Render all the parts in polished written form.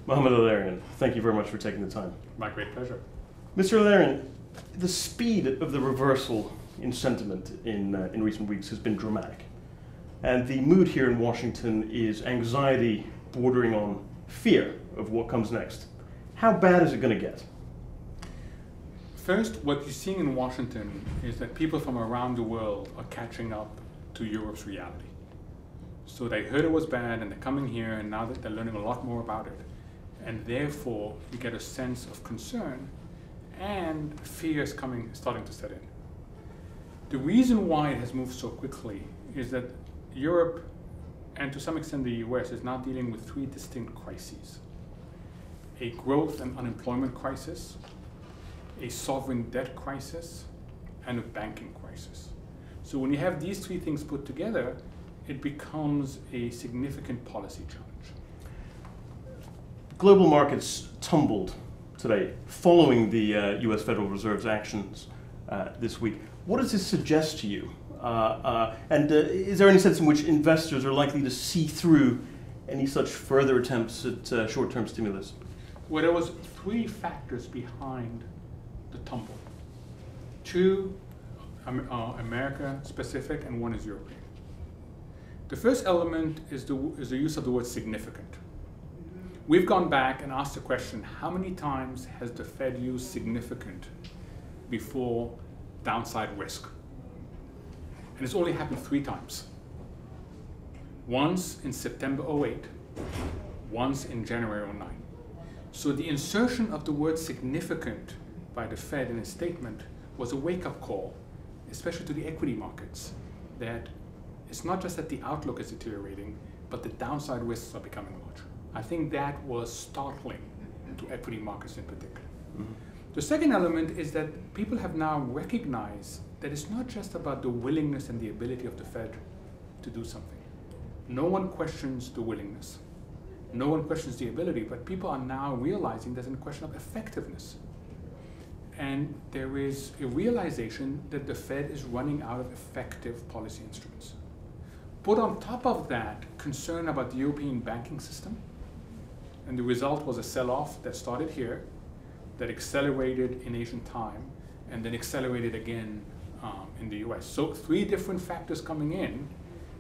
Mohamed El-Erian, thank you very much for taking the time. My great pleasure. Mr. El-Erian, the speed of the reversal in sentiment in recent weeks has been dramatic. And the mood here in Washington is anxiety bordering on fear of what comes next. How bad is it going to get? First, what you're seeing in Washington is that people from around the world are catching up to Europe's reality. So they heard it was bad and they're coming here, and now that they're learning a lot more about it. And therefore, you get a sense of concern and fear is starting to set in. The reason why it has moved so quickly is that Europe, and to some extent the US, is now dealing with three distinct crises. A growth and unemployment crisis, a sovereign debt crisis, and a banking crisis. So when you have these three things put together, it becomes a significant policy challenge. Global markets tumbled today following the US Federal Reserve's actions this week. What does this suggest to you? And is there any sense in which investors are likely to see through any such further attempts at short-term stimulus? Well, there was three factors behind the tumble. Two are America-specific and one is European. The first element is the use of the word significant. We've gone back and asked the question, how many times has the Fed used significant before downside risk? And it's only happened 3 times. Once in September 2008, once in January 2009. So the insertion of the word significant by the Fed in a statement was a wake-up call, especially to the equity markets, that it's not just that the outlook is deteriorating, but the downside risks are becoming larger. I think that was startling to equity markets in particular. Mm-hmm. The second element is that people have now recognized that it's not just about the willingness and the ability of the Fed to do something. No one questions the willingness. No one questions the ability, but people are now realizing there's a question of effectiveness. And there is a realization that the Fed is running out of effective policy instruments. Put on top of that, concern about the European banking system, and the result was a sell-off that started here, that accelerated in Asian time, and then accelerated again in the US. So 3 different factors coming in,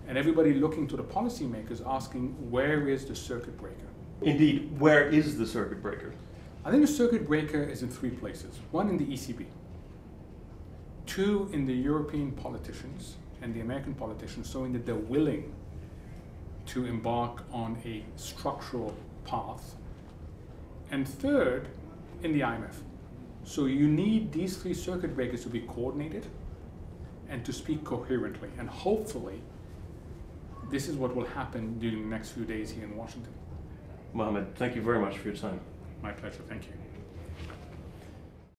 and everybody looking to the policymakers asking, where is the circuit breaker? Indeed, where is the circuit breaker? I think the circuit breaker is in 3 places. 1 in the ECB, 2 in the European politicians and the American politicians, showing that they're willing to embark on a structural path, and 3rd, in the IMF. So you need these 3 circuit breakers to be coordinated and to speak coherently, and hopefully this is what will happen during the next few days here in Washington. Mohamed, thank you very much for your time. My pleasure, thank you.